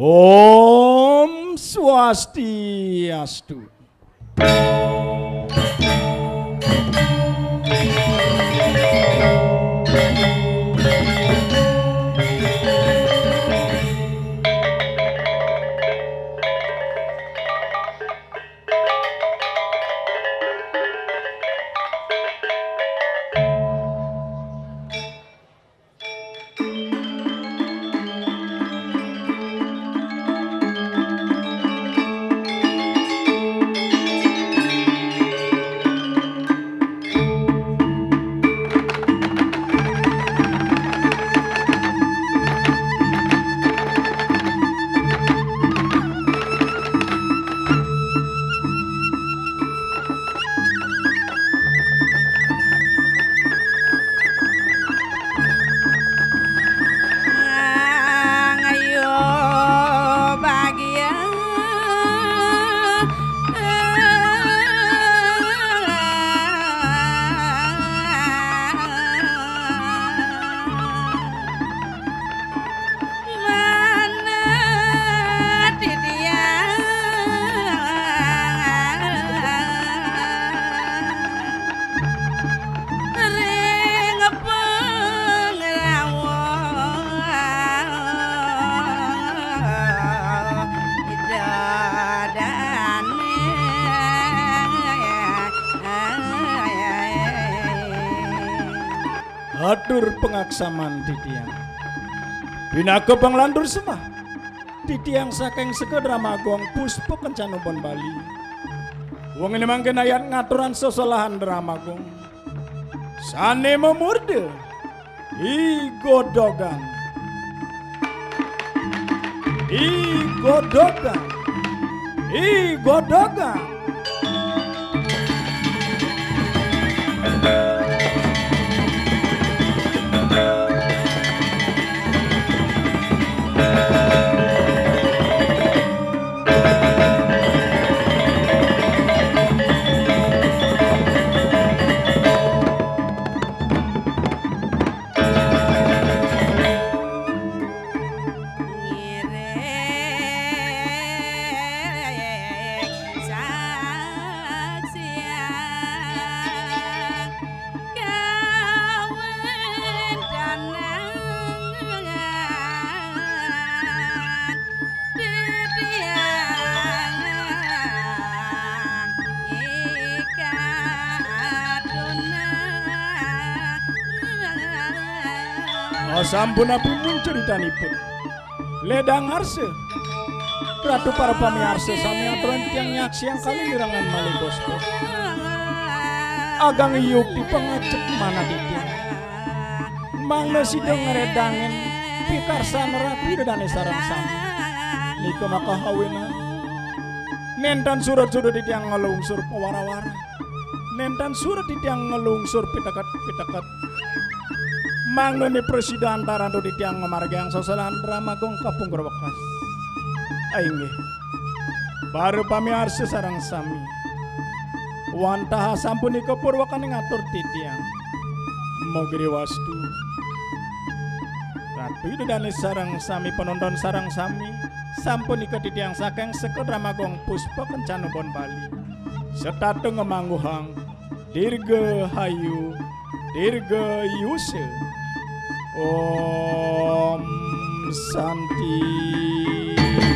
Om Swastiastu. Hatur pengaksaman titiang Binaga panglandur semah titiang saking sekedramagong puspa kencanubon Bali. Wong ini mangken ayat ngaturan sesolahan dramagong sane memurde igodogan igodogan sampun api muncuritanipun ledang arse ratu para pamiarsa sami aturan tiang nyaksi yang kali nirangan malih bos-bos agang iyuk di pengecek mana titiang mangna sidang ngeredangin pikarsan rapi dedane sarang sami niko maka hawena nentan surat-surat titiang ngelungsur pewara-wara nentan surat titiang ngelungsur pitakat mangno ni presiden taranto di tiang ngamargang sosalahan dramagong kapung gerwakas aingge baru pamiarsa sarang sami wantaha sampun ika purwakan ngatur titiang mogri wastu Ratu Idodani sareng sami penonton sareng sami sampun ikut titiang saking Sekodramagong Puspa Kencana Bon Bali. Setatu ngemangguhang Dirga Hayu Dirga Yuse Om Santi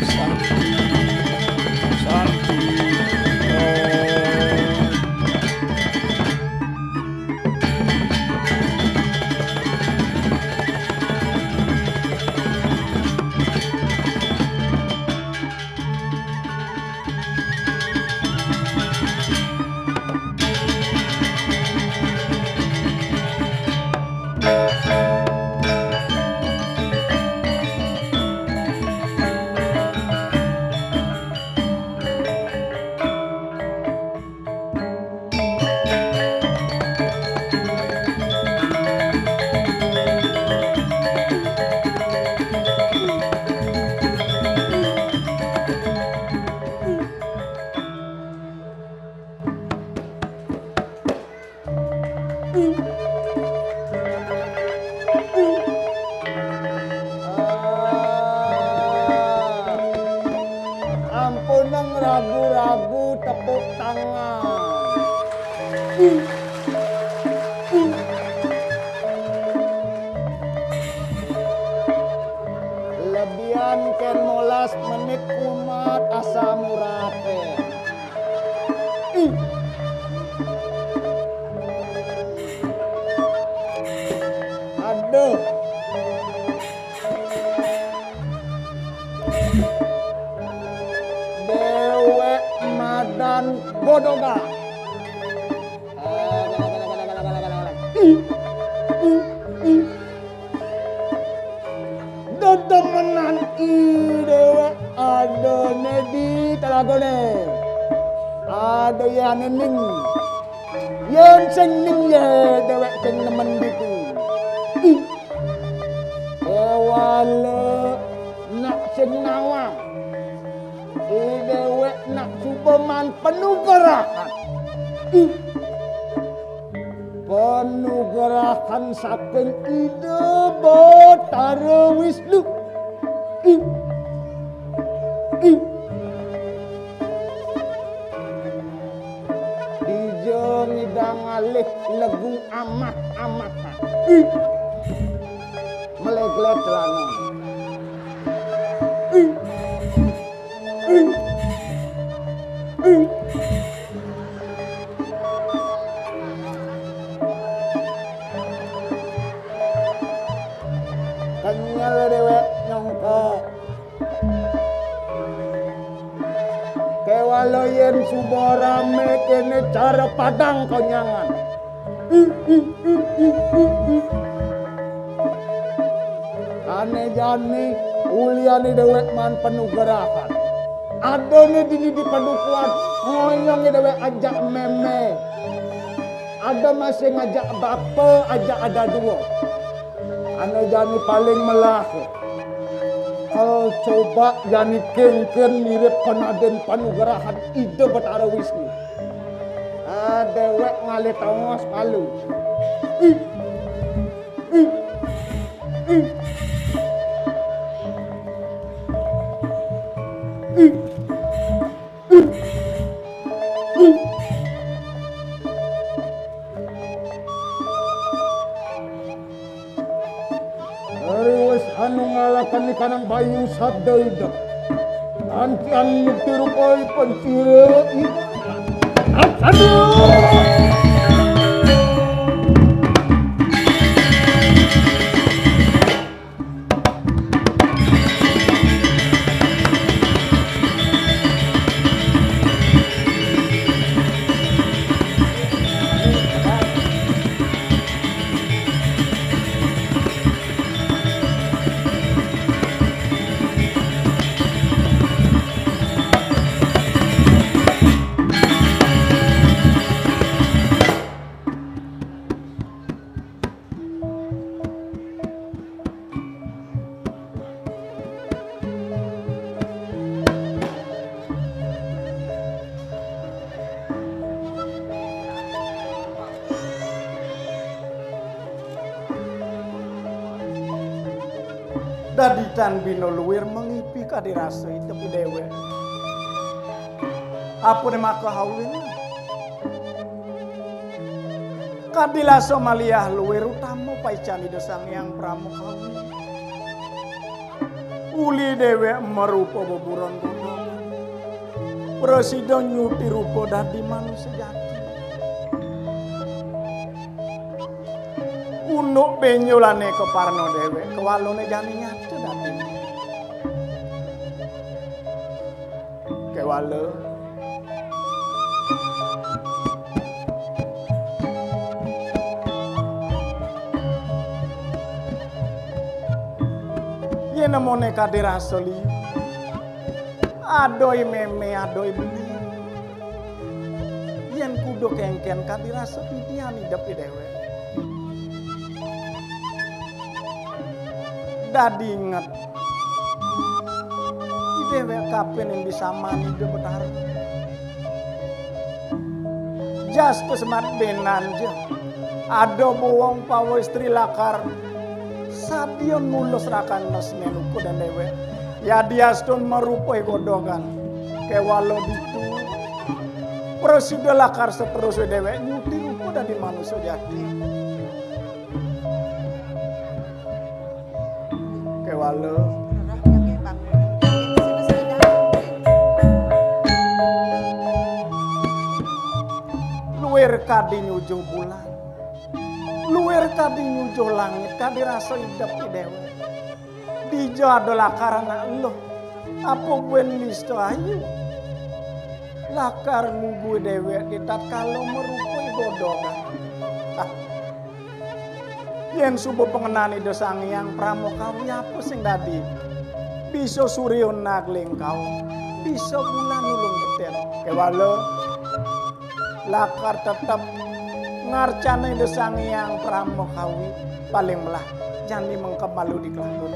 Santi Santi Om. Ampunang ragu-ragu tepuk tangan. Lebihan ken 15 menit umat asa murate. Aduh. Dewek Madan Godoga. Dedemenan i dewek ada nedi talagone. Ada yang ning. Yang sing ning ye dewek sing nemen gitu. Ewale nak sing nawang. Dewek nak Superman penuh gerakan. Penuh gerakan saking ide Batara Wisnu. Dijeng idang alih legu amat-amatan. Meleglet celana. Kenyal dewek nyongko kewalo yen suborame kene cara padang konyangan. Ane jani uliane dewek man penuh gerakan. Adone dini di padukuan ngoyong dewek ajak meme. Ada masih ngajak bape ajak ada dua. Ane jani paling melaka. Kalau coba jani kengken mirip penaden panugerahan ide Batara Wisnu. Dewek ngalih tongos palu. Ariwes anu ngalakan ni kanang bayu sadayda. Antian nagtirukoy pansira. Aduh! dadi tan bino luwir mengipi kadirasa tapi dewe. Apa maka hawin? Kadila Somaliah luwir utama paicani desang yang pramukawin. Uli dewe merupa beburon kodok. Presiden nyuti rupa dadi manusia jati. Unuk benyolane ke parno dewe kewalone jani nyata dadi. Kewalo yen namone kadir asli adoi meme adoi beli yen kudo kengken kadir asli pidian hidup dewe dadi inget dewe kapen yang bisa mani de betar jas kesemat benan je ada bohong pawo istri lakar Sadion mulus rakan nas menuku dan dewe. Ya dia stun merupai godogan. Kewalo ditu. Presiden lakar seterus dewe nyuti rupa dari manusia jati. Kewalo. Luwer kadi nyujuh bulan. Luwer kadi nyujuh langit kadi rasa hidup di dewa. Dijo adalah karena lo. Apa buen listo ayu. Lakar ngugu dewa di tatkala merupai godogan. Yen subuh pengenani dosang yang pramukawi apa sing dadi. Bisa suryo nagling kau. Bisa bulan ulung betel. Kewalo. Lakar tetap ngarcane desang yang pramukawi paling melah jani mengkemalu di kelalun.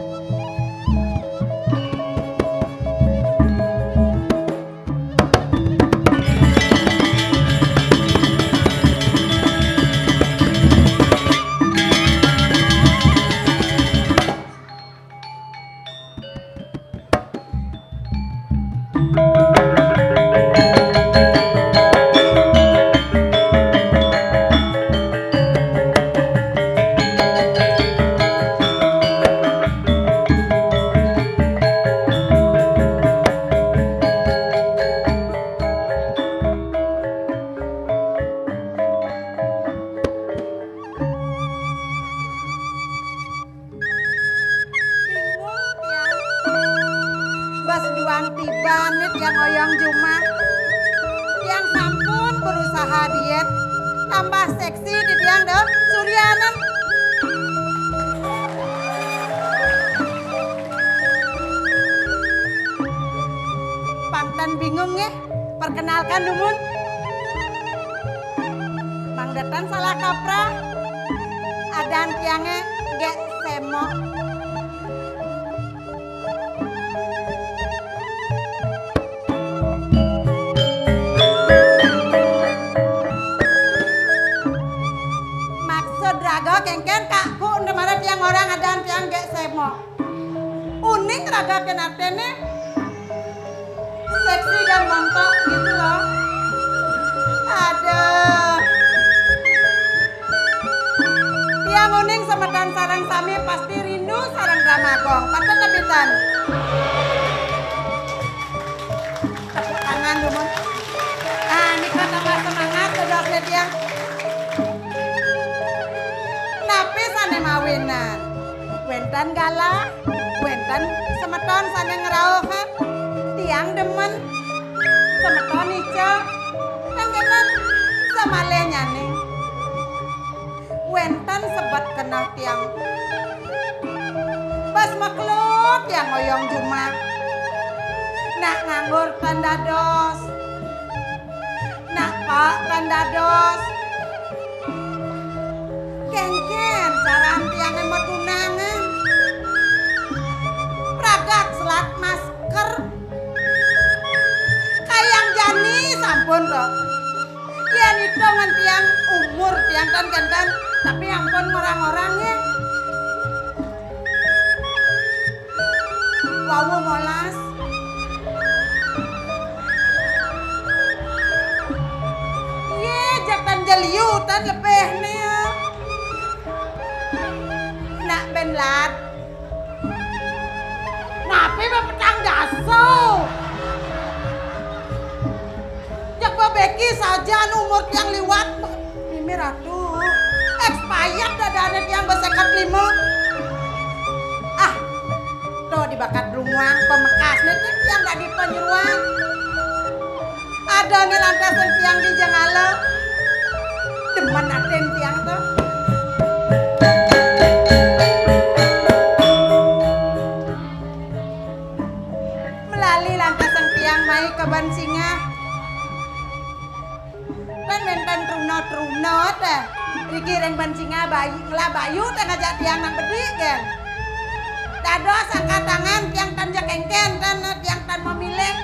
kamu molas. Ye, jatan jeliutan lepeh nih ya. Nak benlat. Napi petang daso. Jak babeki saja umur yang liwat. Mimi ratu. Expired dadanet yang besekat 5. Ah, tuh dibakat rumah pemekas nih yang gak di penyeruan. Ada nih lantasan tiang di jengala. Demen aten tiang tuh. Melalui lantasan tiang mai ke Bansinga. Dan mentan runot-runot Riki reng Bansinga bayi ngelah bayu teh ngajak tiang nang bedi kan. Dados angkat tangan tiang tan jakengken dan tiang tan memilih.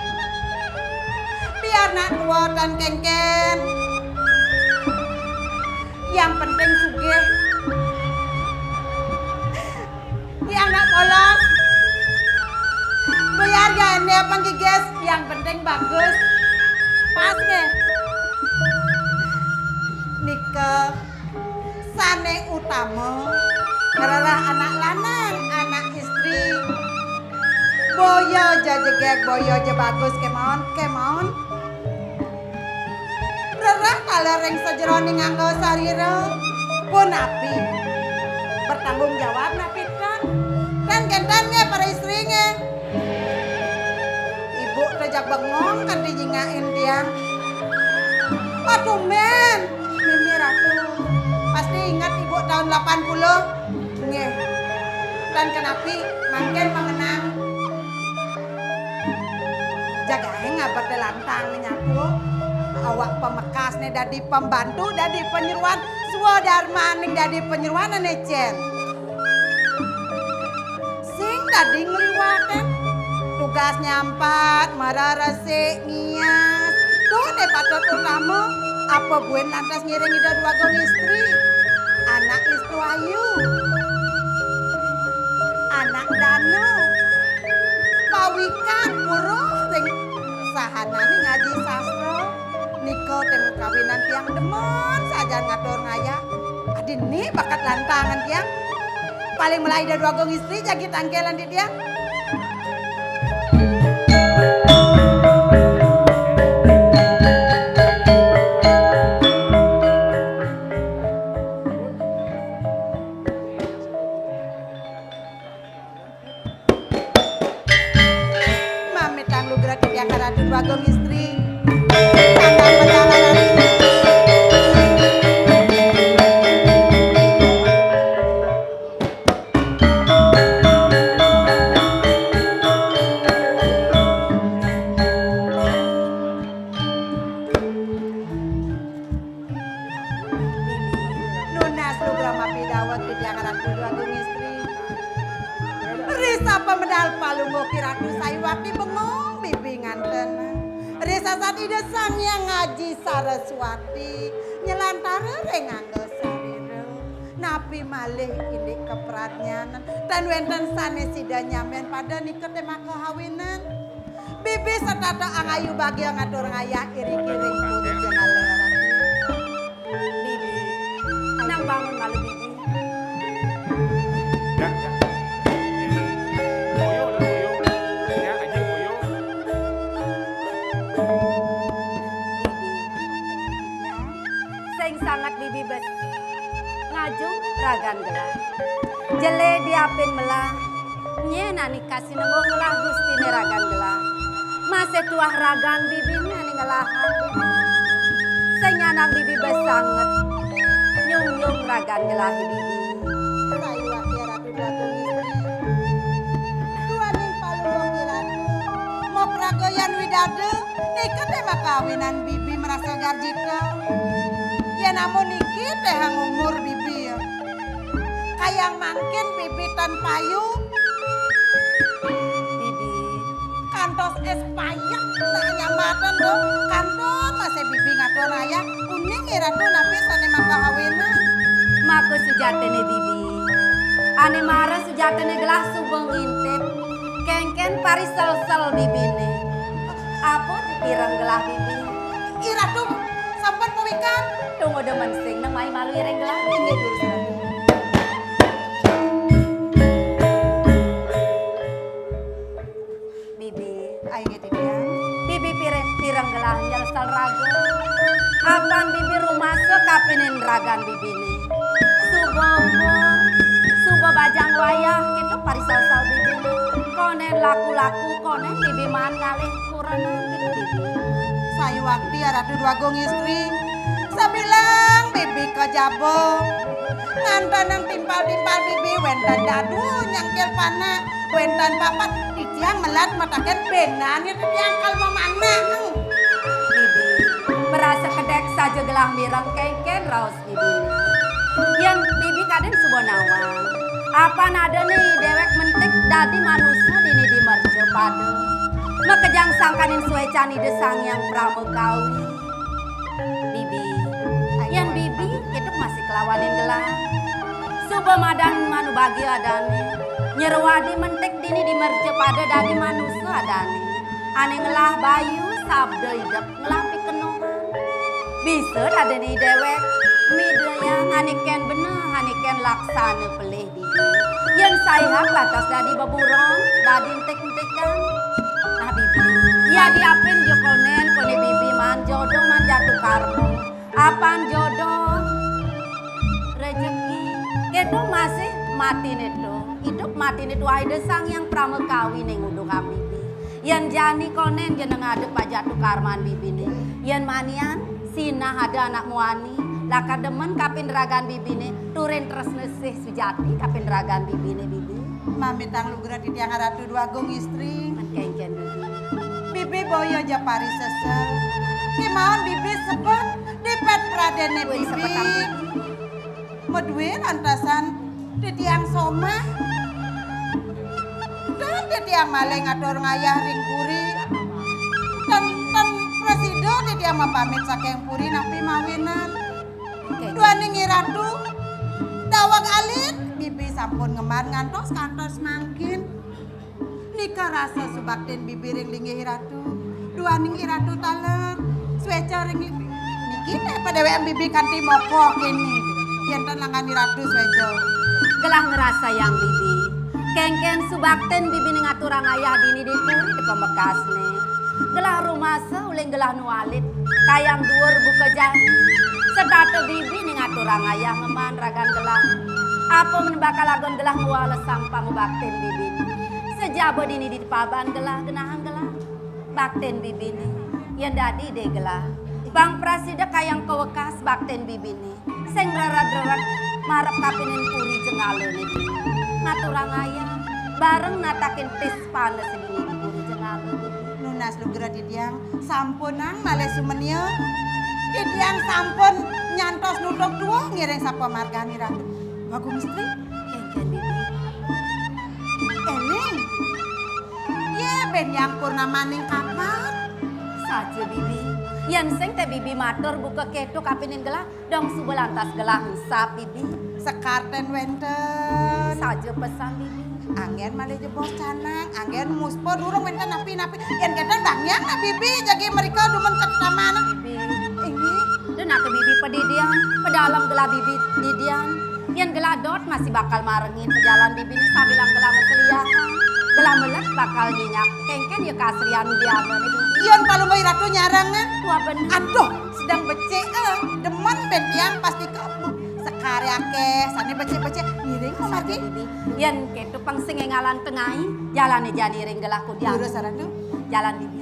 Biar nak tua dan kengken. Yang penting sugih. Yang nak polos. Biar gane panggiges yang penting bagus. Pas nge. Nikah sane utama. Karena anak lanang, anak istri. Boyo jajegek, boyo je bagus kemon. Rerah kalau reng sejeroni nganggo sarira pun api. Bertanggung jawab napi kan kentannya para istrinya. Ibu rejak bengong kan dijingain tiang. Aduh men, Mimi Ratu. Pasti ingat ibu tahun 80. Nggih. Dan kenapi mangken mengenang. Jagain ngabat lantang nyatu. Awak pemekas nih dadi pembantu, dadi penyeruan. Swadharma nih dadi penyeruan nih Cen. Sing dadi ngliwaten. Tugasnya 4, marah resik ngias. Tuh nih patut utama. Apa buen lantas ngiring ida 2 gong istri. Anak Listu Ayu. Anak Danu. Pawikan buruh sing sahanane ngaji sastra. Niko temu kawinan tiang demen saja ngatur ngaya. Adini bakat lantangan tiang. Paling mulai ida 2 gong istri jadi tangkelan di tiang. Bagong istri tanggal perjalanan lunas program api dawat di Jakarta bagong istri Risa pemedal palunggo kiratu saywakti bengong bibi nganten Risa saat ide sang yang ngaji Saraswati nyelantara nganggo sarira napi malih ini keperatnyanan dan wenten sanes sida nyamen pada niket tema kehawinan bibi setata angayu bagi ngatur ngaya iri-kiring pun jangan lerat bibi nang bangun malu bibi sangat bibi bet ngajung ragan gelah jele diapin melah nyena nih kasih nembong melah gusti nih ragan gelah masih tuah ragan bibi nih ngelahan senyanan bibi bet sangat nyung ragan gelah bibi sayu wakil ratu bagong istri dua ning palung ratu mau pragoyan widade niket tema kawinan bibi merasa garjika ya namun iki teh umur bibi ya. Kayak mangkin bibi tan payu. bibi Kantos es payek tak nyambatan dong. Kanton masih bibi ngatur raya. Kuning ratu napi sane makahawinan. maka sejatene bibi ane marah sejatene gelah subeng intip kengken parisel-sel bibi nih. Apa dipirang gelah bibi? Ratu sampun pawikan. Tunggu demen sing nang mai malu ireng gelah. Inggih dulu saratu. Bibi, Ayo gitu dia. bibi pirang gelah nyelsal raga. Apan bibi rumah sekapinin ragan bibi nih. Subo bajang wayah gitu parisel-sel bibi nih. Konen laku-laku konen bibi man ngalih kurang gitu bibi. Saya waktu ya Ratu Dwagong istri. Saya bilang bibi ke jabong. Ngantan yang timpal-timpal bibi wentan dadu nyangkil pana. Wentan papat ditiang melat matakan benan itu tiang kalma mana. Bibi berasa kedek saja gelah mirang kengken raus bibi. Yang bibi kadang subuh nawang. Apa nada nih dewek mentik dadi manusia dini di merce pada. Makejang sangkanin suai cani desang yang pramukawi. Bibi, yang bibi itu masih kelawanin gelah. Subuh madan manu bagi adane. Nyerwadi mentik dini di merce pada dadi manusia adane. Ane ngelah bayu sabda hidup ngelah pikenoman. Bisa ada nih dewek. Midanya haniken bener, haniken laksana pelih bibi. Yang saya batas dadi baburong, dadi entek-entekan. Nah bibi, ya diapin jo konen, kone bibi man jodoh man jatuh karmo. Apan jodoh, rezeki, kedo masih mati neto. Hidup mati neto aida sang yang pramekawi ning udung bibi. Yang jani konen jeneng adep jatuh karman bibi nih. Yang manian, sinah ada anak muani. Laka demen kapin ragan bibi nih, turin terus nesih sujati kapin ragan bibi nih bibi. Mami tang lugra di tiang Ratu Dwagong istri. Man kengken bibi. Bibi boyo japari sesel. Kimauan bibi sebut di pet pradene Wih, bibi. sepetang bibi. Meduin antasan di tiang soma. Dan di tiang maleng atur ngayah ring puri. Dan presido di tiang mapamit saking puri napi mawinan. Dua ningi ratu. Dawang alit. Bibi sampun ngemar ngantos kantos mangkin. Nika rasa subakten bibi ring lingi ratu. Dua ningi ratu taler. Sueca ring niki pada WM bibi kanti mopok ini. Yentan langani ratu sueca. Gelah ngerasa yang bibi. Kengken subakten bibi ning aturang ayah dini di puri di pembekas nih. Gelah rumasa uling gelah nualit. Kayang dhuwur buka jam. Sedata bibi ning aturang ayah ngeman ragan gelah. Apa menebakal lagon gelah muala sampang bakten bibi. Sejaba dini di paban gelah genahan gelah. Bakten bibi nih. Yang dadi de gelah. Bang Prasida kayang kewekas bakten bibi nih. Seng rara-rara marap kapinin puri jengalo nih. Ngaturang ayah bareng natakin tis panas segini di puri jengalo. Nunas lugra di tiang sampunang male sumenya. Di tiang sampun nyantos nutuk dua ngiring sapa margani ratu. Bagus istri. Kengken bibi. Eling. Ya ben yang purnama ning kapan? Saja bibi. Yang seng teh bibi matur buka ketuk kapinin gelah. Dong subuh lantas gelah usap bibi. Sekarten wenten. Saja pesan bibi. Anggen male jebos canang, anggen muspo durung wenten napi-napi. Yen ketan bangyang na bibi jagi mereka dumen ketamana. Bibi. Ini Dan aku bibi pedidian. Pedalam gelah bibi didian. Yang gelah dot masih bakal marengin pejalan bibi ini sambilang gelah meseliahan. Gelah melek bakal nyenyak. Kengken ya kasrian diaman bibi. yen palungoy ratu nyarangan. Tua bener. Aduh, sedang becek demen ben tiang pasti kamu. Sekariake, sani becek-becek miring mau mati. Bibi. Yang ketu pangsing ngalan tengahi. Jalannya jani ring gelah ku diam. Urus ratu. Jalan bibi.